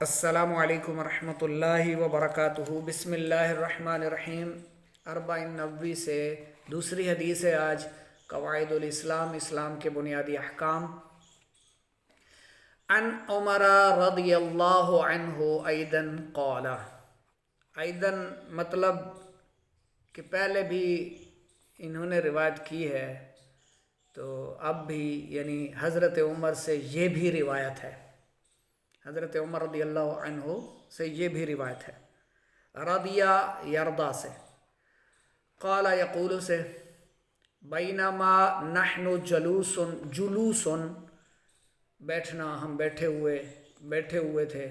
السلام علیکم ورحمۃ اللہ وبرکاتہ۔ بسم اللہ الرحمن الرحیم۔ اربعین نووی سے دوسری حدیث ہے آج، قواعد الاسلام، اسلام کے بنیادی احکام۔ عن عمر رضی اللہ عنہ ایدن قال، ایدن مطلب کہ پہلے بھی انہوں نے روایت کی ہے، تو اب بھی یعنی حضرت عمر سے یہ بھی روایت ہے، حضرت عمر رضی اللہ عنہ سے یہ بھی روایت ہے، رضیہ یردا سے، قال یقول سے، بینما نحن جلوس بیٹھنا، ہم بیٹھے ہوئے تھے،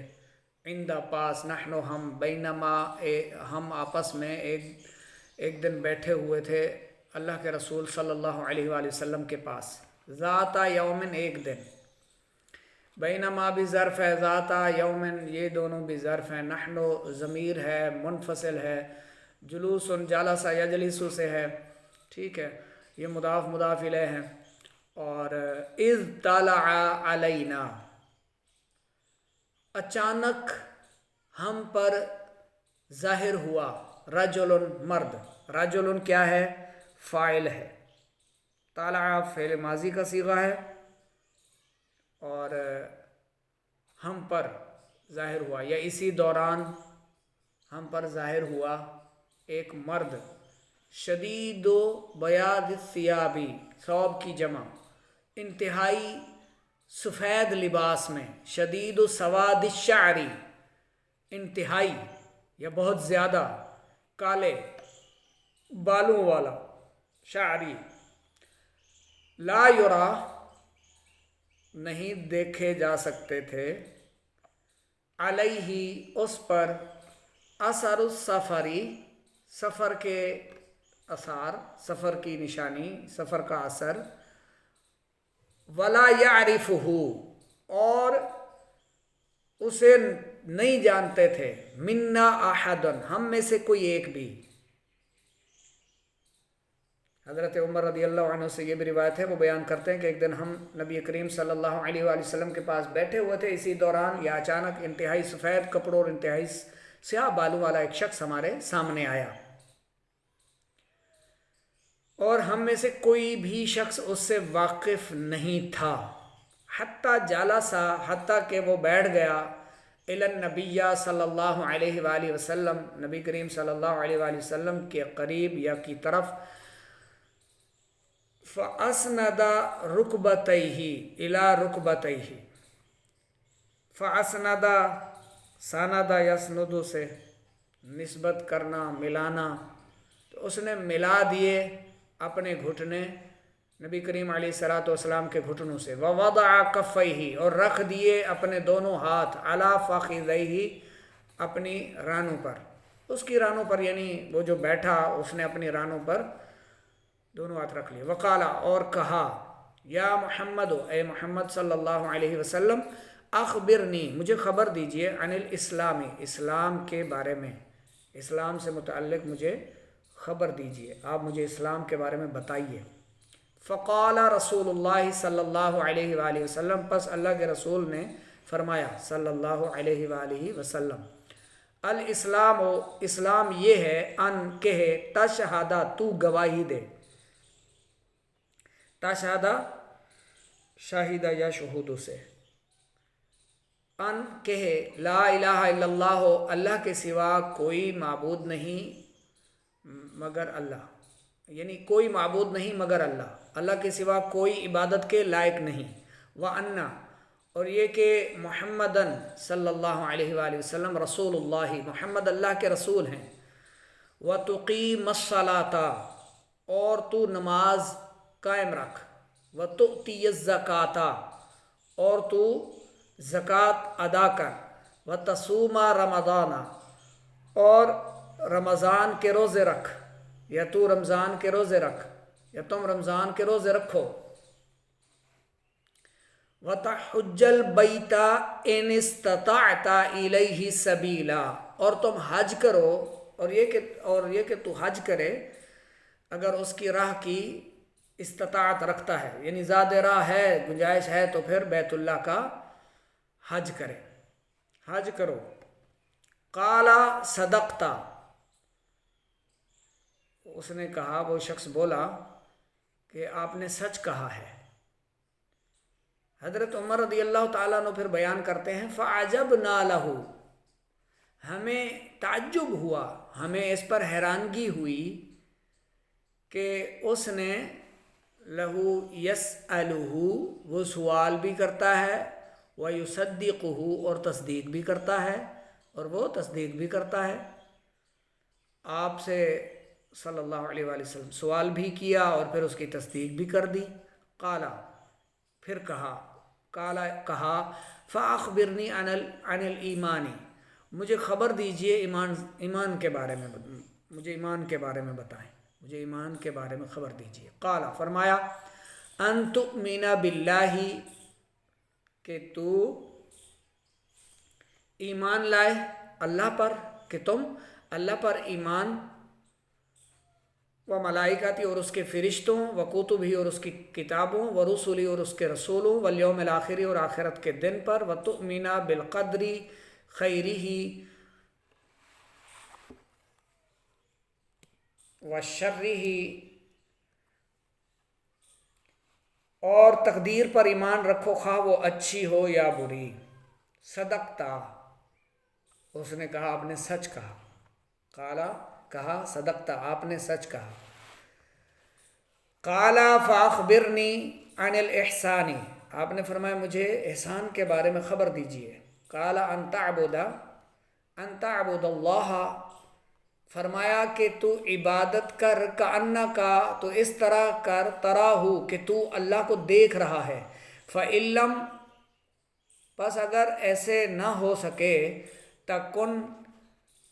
عندہ پاس، نحن ہم، بینما ہم آپس میں ایک دن بیٹھے ہوئے تھے اللہ کے رسول صلی اللہ علیہ وآلہ وسلم کے پاس، ذات یومن ایک دن، بینما بھی ظرف ہے، ذات یومن یہ دونوں بھی ظرف ہیں، نحن ضمیر ہے منفصل ہے، جلوس جالس یجلس سے ہے، ٹھیک ہے، یہ مضاف مضاف الیہ ہے، اور اذ طلع علینا، اچانک ہم پر ظاہر ہوا، رجل مرد، رجل کیا ہے؟ فاعل ہے، طلع فعل ماضی کا صیغہ ہے، اور ہم پر ظاہر ہوا یا اسی دوران ہم پر ظاہر ہوا ایک مرد، شدید و بیاض الثیابی، ثوب کی جمع، انتہائی سفید لباس میں، شدید و سواد الشعری، انتہائی یا بہت زیادہ کالے بالوں والا، شعری، لا یرا نہیں دیکھے جا سکتے تھے، علیہ اس پر، اثر السفری سفر کے اثار، سفر کی نشانی، سفر کا اثر، ولا یعرفہ اور اسے نہیں جانتے تھے، منا احد ہم میں سے کوئی ایک بھی۔ حضرت عمر رضی اللہ عنہ سے یہ بھی روایت ہے، وہ بیان کرتے ہیں کہ ایک دن ہم نبی کریم صلی اللہ علیہ وآلہ وسلم کے پاس بیٹھے ہوئے تھے، اسی دوران یا اچانک انتہائی سفید کپڑوں اور انتہائی سیاہ بالوں والا ایک شخص ہمارے سامنے آیا، اور ہم میں سے کوئی بھی شخص اس سے واقف نہیں تھا، حتیٰ جالسا حتیٰ کہ وہ بیٹھ گیا، الی النبی صلی اللہ علیہ وآلہ وسلم نبی کریم صلی اللہ علیہ وآلہ وسلم کے قریب یا کی طرف، فَأَسْنَدَ رُكْبَتَيْهِ إِلَى رُكْبَتَيْهِ، فَأَسْنَدَ سَنَدَ يَسْنُدُ سے نسبت کرنا، ملانا، تو اس نے ملا دیے اپنے گھٹنے نبی کریم علیہ الصلوۃ والسلام کے گھٹنوں سے، وَوَضَعَ كَفَّيْهِ اور رکھ دیے اپنے دونوں ہاتھ، عَلَى فَخِذَيْهِ اپنی رانوں پر، اس کی رانوں پر، یعنی وہ جو بیٹھا اس نے اپنی رانوں پر دونوں ہاتھ رکھ لیے، وقالا اور کہا، یا محمد اے محمد صلی اللہ علیہ وسلم، اخبرنی مجھے خبر دیجئے، عن الاسلام اسلام کے بارے میں، اسلام سے متعلق مجھے خبر دیجئے، آپ مجھے اسلام کے بارے میں بتائیے۔ فقال رسول اللہ صلی اللہ علیہ وآلہ وسلم پس اللہ کے رسول نے فرمایا صلی اللہ علیہ وآلہ وسلم، الاسلام اسلام یہ ہے، ان کہے، تشہدہ تو گواہی دے، تشہدہ شاہدہ یا شہود سے، ان کہے، لا الہ الا اللہ اللہ کے سوا کوئی معبود نہیں مگر اللہ، یعنی کوئی معبود نہیں مگر اللہ، اللہ کے سوا کوئی عبادت کے لائق نہیں، وَأَنَّ اور یہ کہ محمدً صلی اللہ علیہ وآلہ وسلم رسول اللہ محمد اللہ کے رسول ہیں، وَتُقِيمَ الصَّلَاةَ اور تو نماز قائم رکھ، وَتُؤْتِيَ الزَّكَاةَ اور تو زکوٰۃ ادا کر، وَتَصُومَ رَمَضَانَ اور رمضان کے روزے رکھ، یا تو رمضان کے روزے رکھ، یا تم رمضان کے روزے رکھو، وَتَحُجَّ الْبَيْتَ إِنِ اسْتَطَعْتَ إِلَيْهِ سَبِيلًا اور تم حج کرو، اور یہ کہ تو حج کرے اگر اس کی راہ کی استطاعت رکھتا ہے، یعنی زیادہ راہ ہے، گنجائش ہے، تو پھر بیت اللہ کا حج کرے، حج کرو۔ قالا صدقتا، اس نے کہا، وہ شخص بولا کہ آپ نے سچ کہا ہے۔ حضرت عمر رضی اللہ تعالیٰ عنہ پھر بیان کرتے ہیں فَعَجَبْنَا لَهُ، ہمیں تعجب ہوا، ہمیں اس پر حیرانگی ہوئی کہ اس نے لہو یسألہ، وہ سوال بھی کرتا ہے، وَيُصَدِّقُهُ، اور تصدیق بھی کرتا ہے، اور وہ تصدیق بھی کرتا ہے۔ آپ سے صلی اللہ علیہ وآلہ وسلم سوال بھی کیا اور پھر اس کی تصدیق بھی کر دی۔ قالا، پھر کہا، فَأَخْبِرْنِي عَنِ الْإِيمَانِ، مجھے خبر دیجئے ایمان کے بارے میں، مجھے ایمان کے بارے میں بتائیں، مجھے ایمان کے بارے میں خبر دیجئے۔ قالا، فرمایا، أَن تُؤْمِنَ بِاللَّهِ، کہ تو ایمان لائے اللہ پر، کہ تم اللہ پر ایمان، و ملائکتی، اور اس کے فرشتوں، و کتبی، اور اس کی کتابوں، و رسولی، اور اس کے رسولوں، والیوم الآخری، اور آخرت کے دن پر، و تؤمن بالقدر خیرہ و شرہ، اور تقدیر پر ایمان رکھو خواہ وہ اچھی ہو یا بری۔ صدقتا، اس نے کہا آپ نے سچ کہا۔ قالا، کہا، صدقتا، آپ نے سچ کہا۔ قالا فاخبرنی عن الاحسان، آپ نے فرمایا مجھے احسان کے بارے میں خبر دیجئے۔ قالا ان تعبد اللہ، فرمایا کہ تو عبادت کر، کأنکا، تو اس طرح کر، تراہ، کہ تو اللہ کو دیکھ رہا ہے، فإن لم، پس اگر ایسے نہ ہو سکے، تکن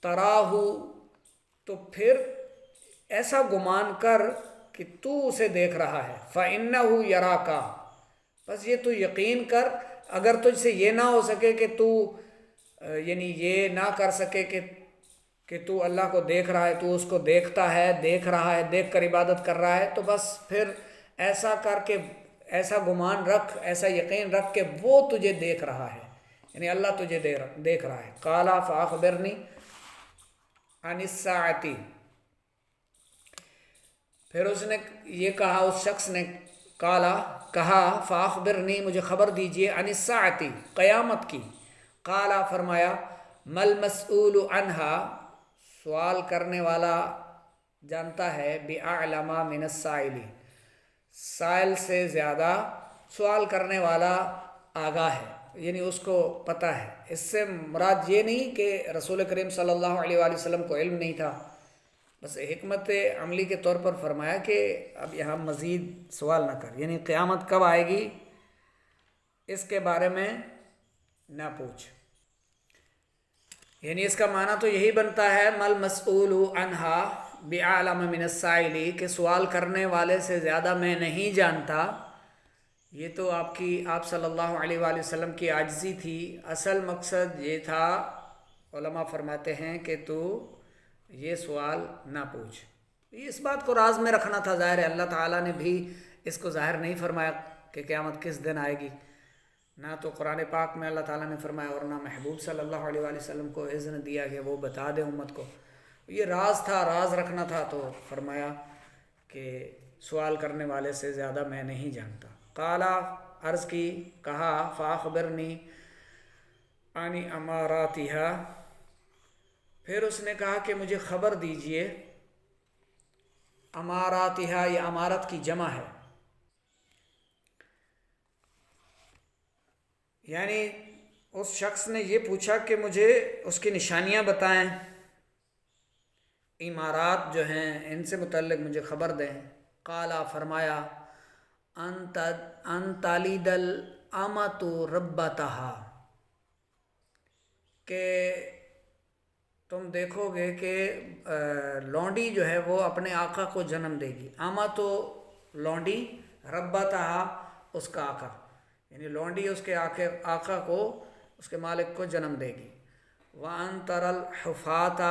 تراہ، تو پھر ایسا گمان کر کہ تو اسے دیکھ رہا ہے، فإنہ یراکا، بس یہ تو یقین کر، اگر تجھ سے یہ نہ ہو سکے کہ تو یعنی یہ نہ کر سکے کہ تو اللہ کو دیکھ رہا ہے، تو اس کو دیکھتا ہے، دیکھ رہا ہے، دیکھ کر عبادت کر رہا ہے، تو بس پھر ایسا کر کے ایسا گمان رکھ، ایسا یقین رکھ کہ وہ تجھے دیکھ رہا ہے، یعنی اللہ تجھے دیکھ رہا ہے۔ قالا فاخبرنی عن الساعۃ، پھر اس نے یہ کہا، اس شخص نے کہا فاخبرنی، مجھے خبر دیجئے، عن الساعۃ، قیامت کی۔ قالا، فرمایا، مل مسئول عنہا، سوال کرنے والا جانتا ہے، بأعلم من السائل، سائل سے زیادہ سوال کرنے والا آگاہ ہے، یعنی اس کو پتہ ہے۔ اس سے مراد یہ نہیں کہ رسول کریم صلی اللہ علیہ وآلہ وسلم کو علم نہیں تھا، بس حکمت عملی کے طور پر فرمایا کہ اب یہاں مزید سوال نہ کر، یعنی قیامت کب آئے گی اس کے بارے میں نہ پوچھ، یعنی اس کا معنی تو یہی بنتا ہے، مل مسئول عنہا بعالم من السائل، کہ سوال کرنے والے سے زیادہ میں نہیں جانتا۔ یہ تو آپ صلی اللہ علیہ وآلہ وسلم کی عاجزی تھی، اصل مقصد یہ تھا، علماء فرماتے ہیں کہ تو یہ سوال نہ پوچھ۔ اس بات کو راز میں رکھنا تھا، ظاہر ہے اللہ تعالیٰ نے بھی اس کو ظاہر نہیں فرمایا کہ قیامت کس دن آئے گی، نہ تو قرآن پاک میں اللہ تعالیٰ نے فرمایا، اور نہ محبوب صلی اللہ علیہ وآلہ وسلم کو اذن دیا کہ وہ بتا دیں امت کو۔ یہ راز تھا، راز رکھنا تھا، تو فرمایا کہ سوال کرنے والے سے زیادہ میں نہیں جانتا۔ قالا، عرض کی، کہا، فاخبرنی عن اماراتہا، پھر اس نے کہا کہ مجھے خبر دیجئے، اماراتہا، یہ امارت کی جمع ہے، یعنی اس شخص نے یہ پوچھا کہ مجھے اس کی نشانیاں بتائیں، امارات جو ہیں ان سے متعلق مجھے خبر دیں۔ قالا، فرمایا، ان تلد الامۃ ربتہا، کہ تم دیکھو گے کہ لونڈی جو ہے وہ اپنے آقا کو جنم دے گی۔ اما تو لونڈی، ربتہا، اس کا آقا، یعنی لونڈی اس کے آقا کو، اس کے مالک کو جنم دے گی۔ وَأَن تَرَى الْحُفَاةَ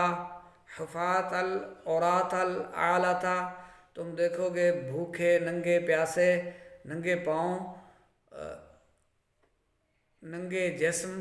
حُفَاةَ الْعُرَاةَ الْعَالَةَ، تم دیکھو گے بھوکے، ننگے پیاسے، ننگے پاؤں، ننگے جسم،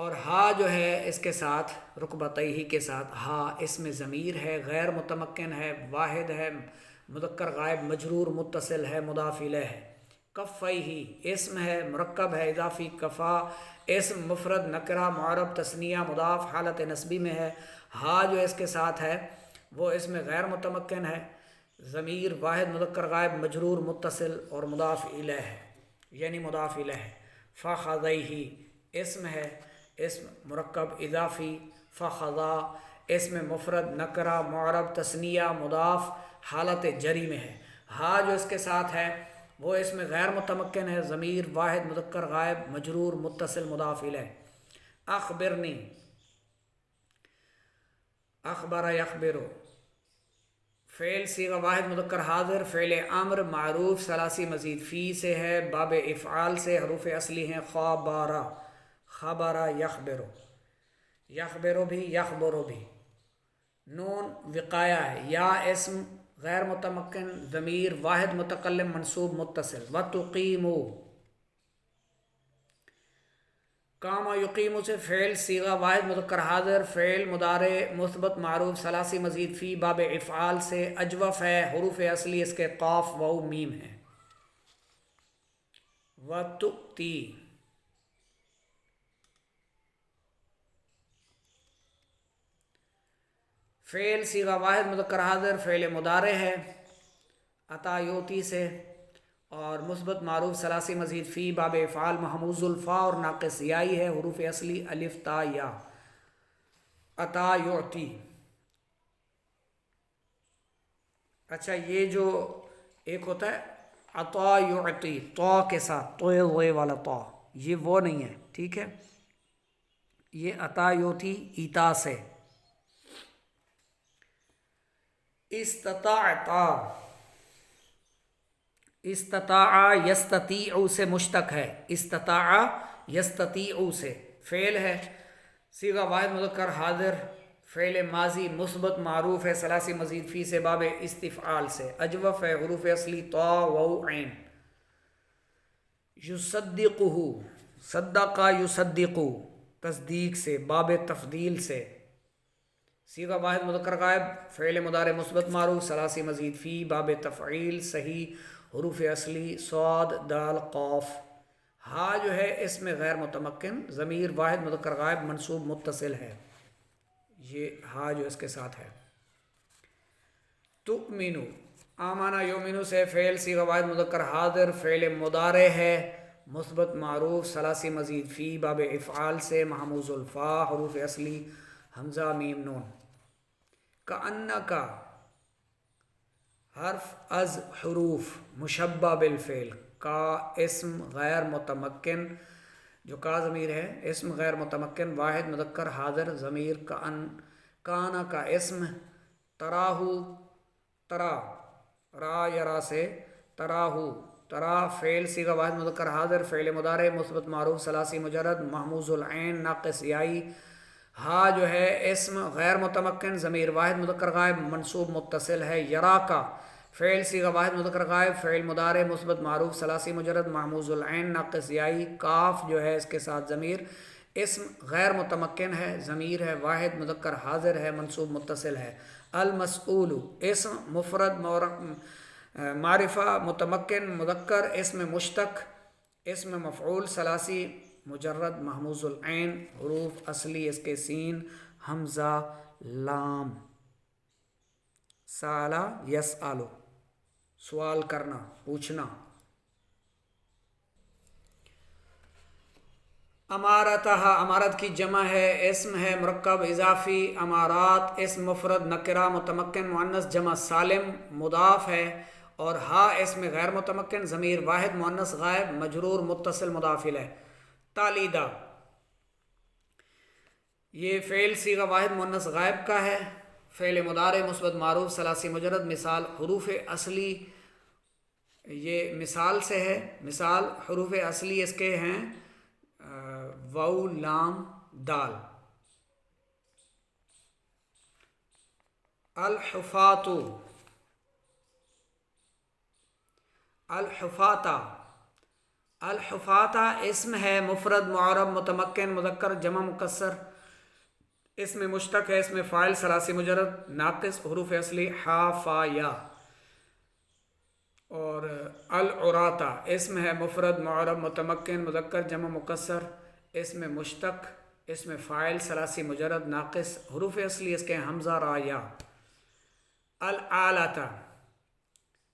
اور ہا جو ہے اس کے ساتھ رکبتیہ کے ساتھ، ہا اس میں ضمیر ہے، غیر متمکن ہے، واحد ہے، مذکر غائب مجرور متصل ہے، مضاف الیہ ہے۔ کفیہ اسم ہے مرکب ہے اضافی، کفا اسم مفرد نکرہ معرب تثنیہ مضاف حالت نسبی میں ہے۔ ہا جو اس کے ساتھ ہے وہ اس میں غیر متمکن ہے، ضمیر واحد مذکر غائب مجرور متصل اور مضاف الیہ ہے، یعنی مضاف الیہ ہے۔ فخذیہ اسم ہے، اسم مرکب اضافی، فخذا اسم مفرد نکرہ معرب تثنیہ مضاف حالت جری میں ہے۔ ہا جو اس کے ساتھ ہے وہ اس میں غیر متمکن ہے، ضمیر واحد مذکر غائب مجرور متصل مضاف الیہ۔ اخبرنی اخبر یخبر فعل صیغہ واحد مذکر حاضر، فعل امر معروف ثلاثی مزید فی سے ہے، باب افعال سے، حروف اصلی ہیں خبر، خبر یخبر، یخبر بھی یخبر بھی۔ نون وقایہ ہے، یا اسم غیر متمکن، ضمیر واحد متکلم منصوب متصل۔ وتقیمو قام یقیم سے فعل صیغہ واحد مذکر حاضر، فعل مضارع مثبت معروف ثلاثی مزید فی باب افعال سے، اجوف ہے، حروف اصلی اس کے قاف واو میم ہے۔ وتؤتی فعل صیغہ واحد مذکر حاضر، فعل مضارع ہے عطا یوتی سے، اور مثبت معروف ثلاثی مزید فی باب افعال محموز الفا اور ناقص یائی ہے، حروف اصلی الف تا یا۔ عطا یعطی، اچھا یہ جو ایک ہوتا ہے عطا یعطی طا کے ساتھ، تو والا طا، یہ وہ نہیں ہے، ٹھیک ہے، یہ عطا یعطی ایتا سے۔ استطاعتا استطاع یستطیع سے مشتق ہے، استطاع یستطیع سے فعل ہے، صیغہ واحد مذکر حاضر، فعل ماضی مثبت معروف ہے ثلاثی مزید فی سے باب استفعال سے، اجوف ہے، حروف اصلی طا واو عین۔ یصدقہ صدق یصدق تصدیق سے، باب تفضیل سے، صیغہ واحد مذکر غائب، فعل مضارع مثبت معروف ثلاثی مزید فی باب تفعیل صحیح، حروف اصلی صاد دال قاف۔ ہا جو ہے اس میں غیر متمکن، ضمیر واحد مذکر غائب منصوب متصل ہے، یہ ہا جو اس کے ساتھ ہے۔ تؤمنو آمانا یومنو سے فعل صیغہ واحد مذکر حاضر، فعل مضارع ہے مثبت معروف ثلاثی مزید فی باب افعال سے، محموز الفا، حروف اصلی حمزہ میم نون۔ کأنکا حرف از حروف مشبہ بالفعل، کا اسم غیر متمکن، جو کا ضمیر ہے اسم غیر متمکن واحد مذکر حاضر، ضمیر کانا کا اسم، تراہو ترا را یرا سے، تراہو ترا فعل صیغہ واحد مذکر حاضر، فعل مضارع مثبت معروف ثلاثی مجرد محموز العین ناقص یائی۔ ہا جو ہے اسم غیر متمکن، ضمیر واحد مذکر غائب منصوب متصل ہے، یرا کا فعل صیغہ واحد مذکر غائب، فعل مضارع مثبت معروف ثلاثی مجرد محموز العین ناقص یائی۔ کاف جو ہے اس کے ساتھ ضمیر، اسم غیر متمکن ہے، ضمیر ہے واحد مذکر حاضر ہے منصوب متصل ہے۔ المسئول اسم مفرد معرفہ متمکن مذکر، اسم مشتق، اسم مفعول ثلاثی مجرد محموز العین، حروف اصلی اس کے سین حمزہ لام۔ سالا یسالو سوال کرنا پوچھنا۔ امارتہ امارت کی جمع ہے، اسم ہے مرکب اضافی، امارات اسم مفرد نکرہ متمکن مؤنث جمع سالم مضاف ہے، اور ہا اسم غیر متمکن، ضمیر واحد مؤنث غائب مجرور متصل مضاف الیہ۔ تالیدہ یہ فعل صیغہ واحد مؤنث غائب کا ہے، فعل مضارع مثبت معروف ثلاثی مجرد، مثال حروف اصلی، یہ مثال سے ہے، مثال حروف اصلی اس کے ہیں واو لام دال۔ الحفاۃ الحفاتا الحفاظہ اسم ہے مفرد معرب متمکن مذکر جمع مکسر، اس میں مشتق ہے، اس میں فاعل ثلاثی مجرد ناقص حروف اصلی حا فا یا۔ اور العراتا اسم ہے مفرد معرب متمکن مذکر جمع مکسر، اس میں مشتق، اس میں فاعل ثلاثی مجرد ناقص حروف اصلی اس کے حمزہ را یا۔ العالتا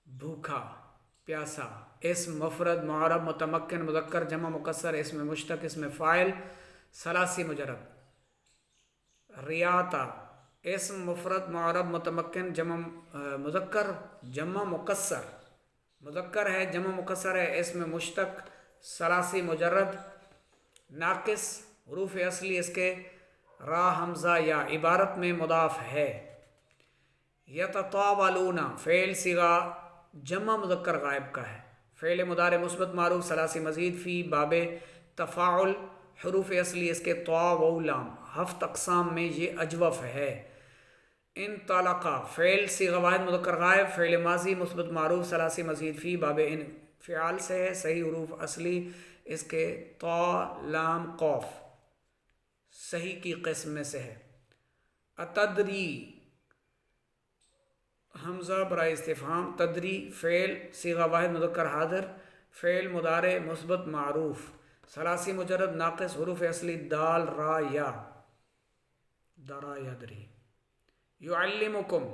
بھوکا پیاسا، اسم مفرد معرب متمکن مذکر جمع مکسر، اس میں مشتق، اس میں فاعل ثلاثی مجرد۔ ریاتا اسم مفرد معرب متمکن جمع مذکر جمع مکسر، مذکر ہے جمع مکسر ہے، اس میں مشتق ثلاثی مجرد ناقص حروف اصلی اس کے را حمزہ یا، عبارت میں مضاف ہے۔ یتطاولون فعل صیغہ جمع مذکر غائب کا ہے، فعل مضارع مثبت معروف ثلاثی مزید فی باب تفاعل، حروف اصلی اس کے طا و لام، ہفت اقسام میں یہ اجوف ہے۔ انطلقا فعل صیغہ واحد مذکر غائب، فعل ماضی مثبت معروف ثلاثی مزید فی باب انفعال سے ہے، صحیح حروف اصلی اس کے طا لام قوف، صحیح کی قسم میں سے ہے۔ اتدری حمزہ برائے استفہام، تدری فعل صیغہ واحد مذکر حاضر، فعل مضارع مثبت معروف ثلاثی مجرد ناقص حروف اصلی دال را یا، درا یدری۔ یعلمکم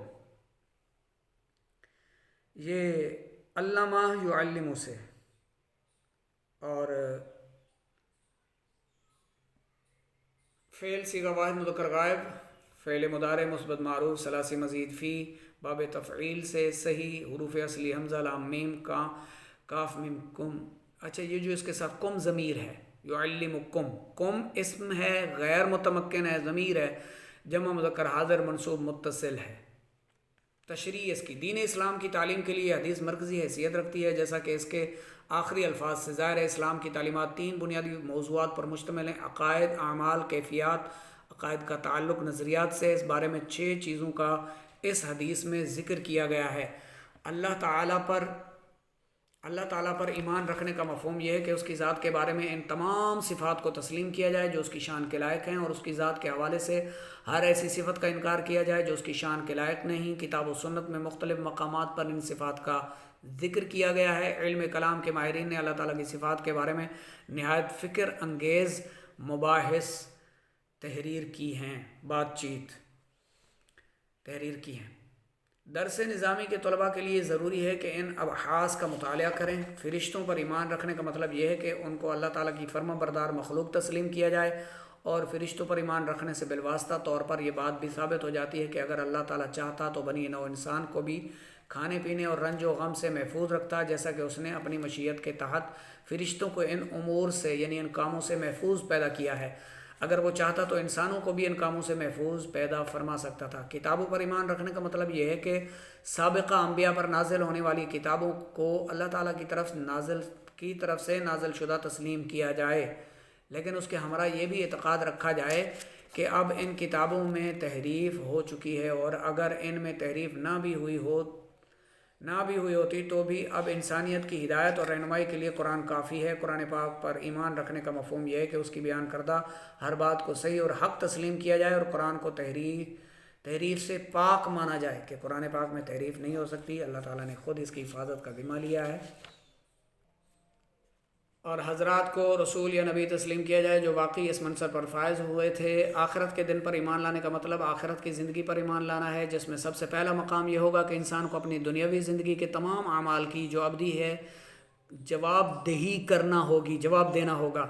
یہ علمہ یعلم سے، اور فعل صیغہ واحد مذکر غائب، فعل مضارع مثبت معروف ثلاثی مزید فی باب تفعیل سے، صحیح حروف اصلی حمزہ لام میم کا کاف میم کم۔ اچھا یہ جو اس کے ساتھ کم ضمیر ہے، یعلمکم، کم اسم ہے غیر متمکن ہے، ضمیر ہے جمع مذکر حاضر منصوب متصل ہے۔ تشریح اس کی، دین اسلام کی تعلیم کے لیے یہ حدیث مرکزی حیثیت رکھتی ہے، جیسا کہ اس کے آخری الفاظ سے ظاہر ہے۔ اسلام کی تعلیمات تین بنیادی موضوعات پر مشتمل ہیں: عقائد، اعمال، کیفیات۔ عقائد کا تعلق نظریات سے، اس بارے میں 6 چیزوں کا اس حدیث میں ذکر کیا گیا ہے۔ اللہ تعالیٰ پر ایمان رکھنے کا مفہوم یہ ہے کہ اس کی ذات کے بارے میں ان تمام صفات کو تسلیم کیا جائے جو اس کی شان کے لائق ہیں، اور اس کی ذات کے حوالے سے ہر ایسی صفت کا انکار کیا جائے جو اس کی شان کے لائق نہیں۔ کتاب و سنت میں مختلف مقامات پر ان صفات کا ذکر کیا گیا ہے۔ علم کلام کے ماہرین نے اللہ تعالیٰ کی صفات کے بارے میں نہایت فکر انگیز مباحث تحریر کی ہیں، تحریر کی ہیں۔ درس نظامی کے طلباء کے لیے ضروری ہے کہ ان ابحاث کا مطالعہ کریں۔ فرشتوں پر ایمان رکھنے کا مطلب یہ ہے کہ ان کو اللہ تعالیٰ کی فرما بردار مخلوق تسلیم کیا جائے، اور فرشتوں پر ایمان رکھنے سے بالواسطہ طور پر یہ بات بھی ثابت ہو جاتی ہے کہ اگر اللہ تعالیٰ چاہتا تو بنی نوع انسان کو بھی کھانے پینے اور رنج و غم سے محفوظ رکھتا، جیسا کہ اس نے اپنی مشیت کے تحت فرشتوں کو ان امور سے یعنی ان کاموں سے محفوظ پیدا کیا ہے۔ اگر وہ چاہتا تو انسانوں کو بھی ان کاموں سے محفوظ پیدا فرما سکتا تھا۔ کتابوں پر ایمان رکھنے کا مطلب یہ ہے کہ سابقہ انبیاء پر نازل ہونے والی کتابوں کو اللہ تعالیٰ کی طرف سے نازل شدہ تسلیم کیا جائے، لیکن اس کے ہمراہ یہ بھی اعتقاد رکھا جائے کہ اب ان کتابوں میں تحریف ہو چکی ہے، اور اگر ان میں تحریف نہ بھی ہوئی ہوتی تو بھی اب انسانیت کی ہدایت اور رہنمائی کے لیے قرآن کافی ہے۔ قرآن پاک پر ایمان رکھنے کا مفہوم یہ ہے کہ اس کی بیان کردہ ہر بات کو صحیح اور حق تسلیم کیا جائے، اور قرآن کو تحریف سے پاک مانا جائے کہ قرآن پاک میں تحریف نہیں ہو سکتی۔ اللہ تعالیٰ نے خود اس کی حفاظت کا ذمہ لیا ہے، اور حضرات کو رسول یا نبی تسلیم کیا جائے جو واقعی اس منصب پر فائز ہوئے تھے۔ آخرت کے دن پر ایمان لانے کا مطلب آخرت کی زندگی پر ایمان لانا ہے، جس میں سب سے پہلا مقام یہ ہوگا کہ انسان کو اپنی دنیاوی زندگی کے تمام اعمال کی جو ابدی ہے جواب دینا ہوگا،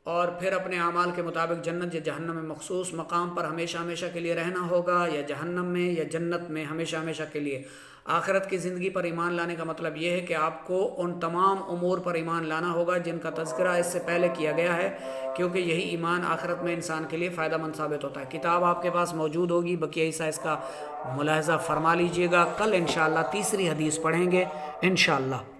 اور پھر اپنے اعمال کے مطابق جنت یا جہنم میں مخصوص مقام پر ہمیشہ ہمیشہ کے لیے رہنا ہوگا، یا جہنم میں یا جنت میں ہمیشہ ہمیشہ کے لیے۔ آخرت کی زندگی پر ایمان لانے کا مطلب یہ ہے کہ آپ کو ان تمام امور پر ایمان لانا ہوگا جن کا تذکرہ اس سے پہلے کیا گیا ہے، کیونکہ یہی ایمان آخرت میں انسان کے لیے فائدہ مند ثابت ہوتا ہے۔ کتاب آپ کے پاس موجود ہوگی، بقیہ حصہ اس کا ملاحظہ فرما لیجئے گا۔ کل انشاءاللہ تیسری حدیث پڑھیں گے انشاءاللہ۔